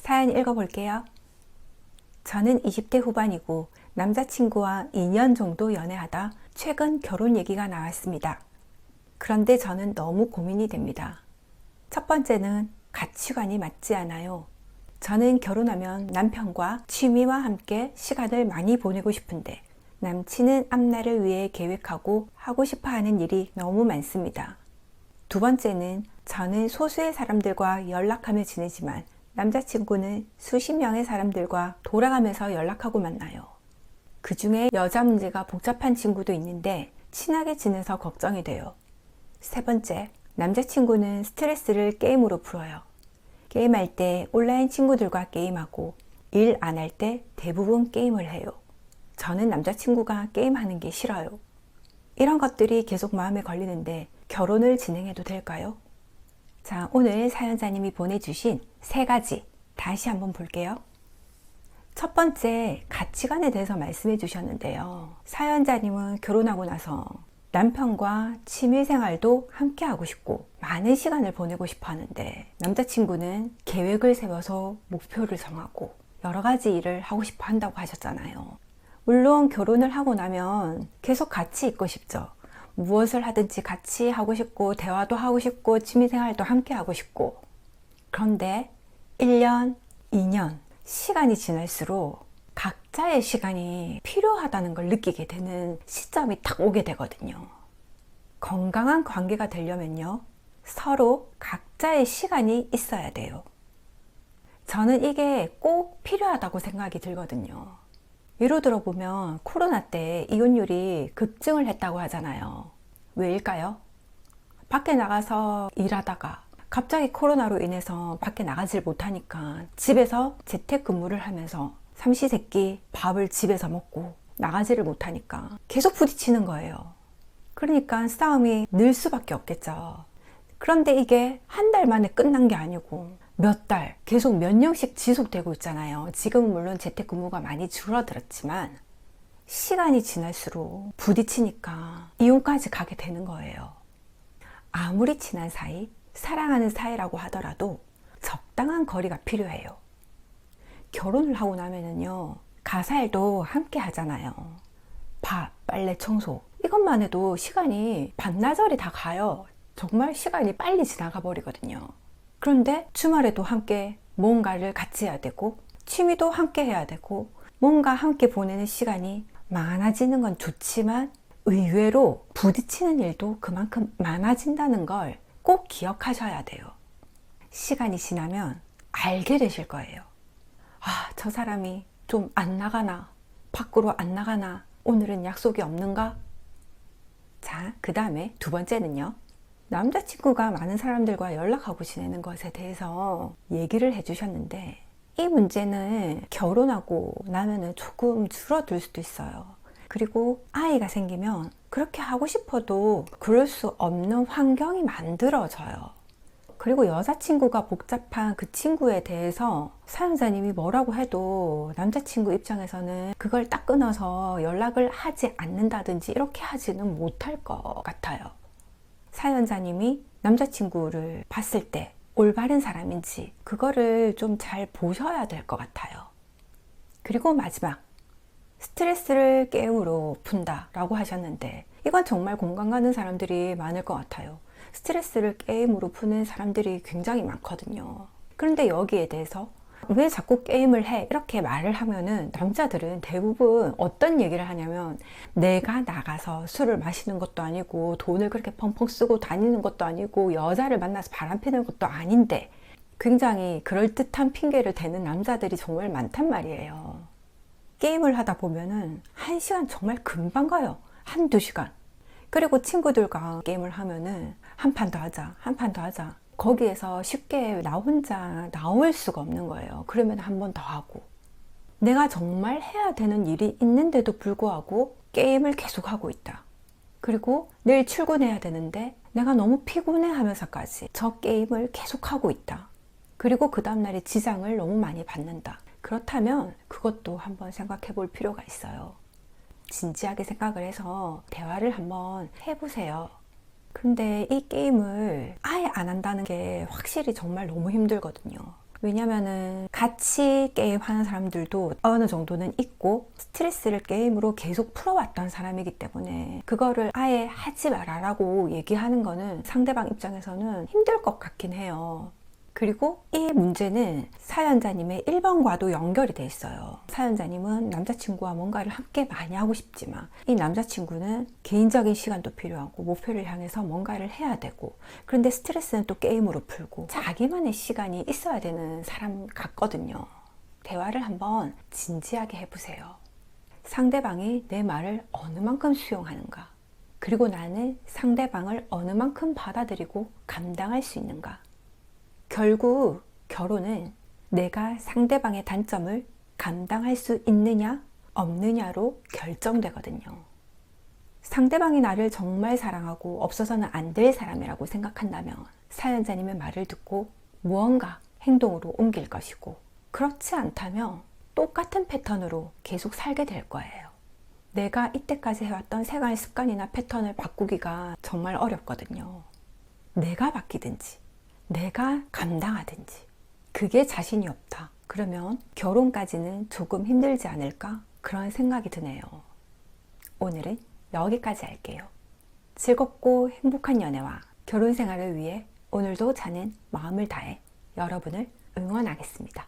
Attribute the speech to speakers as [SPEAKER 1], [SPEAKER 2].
[SPEAKER 1] 사연 읽어볼게요. 저는 20대 후반이고 남자친구와 2년 정도 연애하다 최근 결혼 얘기가 나왔습니다. 그런데 저는 너무 고민이 됩니다. 첫 번째는 가치관이 맞지 않아요. 저는 결혼하면 남편과 취미와 함께 시간을 많이 보내고 싶은데 남친은 앞날을 위해 계획하고 하고 싶어 하는 일이 너무 많습니다. 두 번째는 저는 소수의 사람들과 연락하며 지내지만 남자친구는 수십 명의 사람들과 돌아가면서 연락하고 만나요. 그 중에 여자 문제가 복잡한 친구도 있는데 친하게 지내서 걱정이 돼요. 세 번째, 남자친구는 스트레스를 게임으로 풀어요. 게임할 때 온라인 친구들과 게임하고 일 안 할 때 대부분 게임을 해요. 저는 남자친구가 게임하는 게 싫어요. 이런 것들이 계속 마음에 걸리는데 결혼을 진행해도 될까요? 자, 오늘 사연자님이 보내주신 3가지 다시 한번 볼게요. 첫 번째, 가치관에 대해서 말씀해 주셨는데요. 사연자님은 결혼하고 나서 남편과 취미생활도 함께 하고 싶고 많은 시간을 보내고 싶어 하는데 남자친구는 계획을 세워서 목표를 정하고 여러 가지 일을 하고 싶어 한다고 하셨잖아요. 물론 결혼을 하고 나면 계속 같이 있고 싶죠. 무엇을 하든지 같이 하고 싶고 대화도 하고 싶고 취미생활도 함께 하고 싶고, 그런데 1년, 2년 시간이 지날수록 각자의 시간이 필요하다는 걸 느끼게 되는 시점이 딱 오게 되거든요. 건강한 관계가 되려면요, 서로 각자의 시간이 있어야 돼요. 저는 이게 꼭 필요하다고 생각이 들거든요. 예로 들어보면 코로나 때 이혼율이 급증을 했다고 하잖아요. 왜일까요? 밖에 나가서 일하다가 갑자기 코로나로 인해서 밖에 나가질 못하니까 집에서 재택근무를 하면서 삼시세끼 밥을 집에서 먹고 나가지를 못하니까 계속 부딪히는 거예요. 그러니까 싸움이 늘 수밖에 없겠죠. 그런데 이게 한 달 만에 끝난 게 아니고 몇 달, 계속 몇 년씩 지속되고 있잖아요. 지금은 물론 재택근무가 많이 줄어들었지만 시간이 지날수록 부딪히니까 이혼까지 가게 되는 거예요. 아무리 친한 사이, 사랑하는 사이라고 하더라도 적당한 거리가 필요해요. 결혼을 하고 나면은요, 가사일도 함께 하잖아요. 밥, 빨래, 청소, 이것만 해도 시간이 반나절이 다 가요. 정말 시간이 빨리 지나가 버리거든요. 그런데 주말에도 함께 뭔가를 같이 해야 되고 취미도 함께 해야 되고 뭔가 함께 보내는 시간이 많아지는 건 좋지만 의외로 부딪히는 일도 그만큼 많아진다는 걸 꼭 기억하셔야 돼요. 시간이 지나면 알게 되실 거예요. 아, 저 사람이 좀 안 나가나? 밖으로 안 나가나? 오늘은 약속이 없는가? 자, 그 다음에 두 번째는요. 남자친구가 많은 사람들과 연락하고 지내는 것에 대해서 얘기를 해주셨는데 이 문제는 결혼하고 나면은 조금 줄어들 수도 있어요. 그리고 아이가 생기면 그렇게 하고 싶어도 그럴 수 없는 환경이 만들어져요. 그리고 여자친구가 복잡한 그 친구에 대해서 사연자님이 뭐라고 해도 남자친구 입장에서는 그걸 딱 끊어서 연락을 하지 않는다든지 이렇게 하지는 못할 것 같아요. 사연자님이 남자친구를 봤을 때 올바른 사람인지 그거를 좀 잘 보셔야 될 것 같아요. 그리고 마지막, 스트레스를 게임으로 푼다 라고 하셨는데 이건 정말 공감 가는 사람들이 많을 것 같아요. 스트레스를 게임으로 푸는 사람들이 굉장히 많거든요. 그런데 여기에 대해서 왜 자꾸 게임을 해? 이렇게 말을 하면은 남자들은 대부분 어떤 얘기를 하냐면 내가 나가서 술을 마시는 것도 아니고 돈을 그렇게 펑펑 쓰고 다니는 것도 아니고 여자를 만나서 바람 피는 것도 아닌데 굉장히 그럴듯한 핑계를 대는 남자들이 정말 많단 말이에요. 게임을 하다 보면은 1시간 정말 금방 가요. 1~2시간. 그리고 친구들과 게임을 하면은 한 판 더 하자, 한 판 더 하자. 거기에서 쉽게 나 혼자 나올 수가 없는 거예요. 그러면 한 번 더 하고. 내가 정말 해야 되는 일이 있는데도 불구하고 게임을 계속 하고 있다. 그리고 내일 출근해야 되는데 내가 너무 피곤해 하면서까지 저 게임을 계속 하고 있다. 그리고 그 다음날에 지장을 너무 많이 받는다. 그렇다면 그것도 한번 생각해 볼 필요가 있어요. 진지하게 생각을 해서 대화를 한번 해보세요. 근데 이 게임을 아예 안 한다는 게 확실히 정말 너무 힘들거든요. 왜냐면은 같이 게임하는 사람들도 어느 정도는 있고 스트레스를 게임으로 계속 풀어왔던 사람이기 때문에 그거를 아예 하지 말아라고 얘기하는 거는 상대방 입장에서는 힘들 것 같긴 해요. 그리고 이 문제는 사연자님의 1번과도 연결이 돼 있어요. 사연자님은 남자친구와 뭔가를 함께 많이 하고 싶지만 이 남자친구는 개인적인 시간도 필요하고 목표를 향해서 뭔가를 해야 되고, 그런데 스트레스는 또 게임으로 풀고 자기만의 시간이 있어야 되는 사람 같거든요. 대화를 한번 진지하게 해보세요. 상대방이 내 말을 어느 만큼 수용하는가, 그리고 나는 상대방을 어느 만큼 받아들이고 감당할 수 있는가. 결국 결혼은 내가 상대방의 단점을 감당할 수 있느냐 없느냐로 결정되거든요. 상대방이 나를 정말 사랑하고 없어서는 안 될 사람이라고 생각한다면 사연자님의 말을 듣고 무언가 행동으로 옮길 것이고, 그렇지 않다면 똑같은 패턴으로 계속 살게 될 거예요. 내가 이때까지 해왔던 생활 습관이나 패턴을 바꾸기가 정말 어렵거든요. 내가 바뀌든지 내가 감당하든지. 그게 자신이 없다 그러면 결혼까지는 조금 힘들지 않을까, 그런 생각이 드네요. 오늘은 여기까지 할게요. 즐겁고 행복한 연애와 결혼 생활을 위해 오늘도 저는 마음을 다해 여러분을 응원하겠습니다.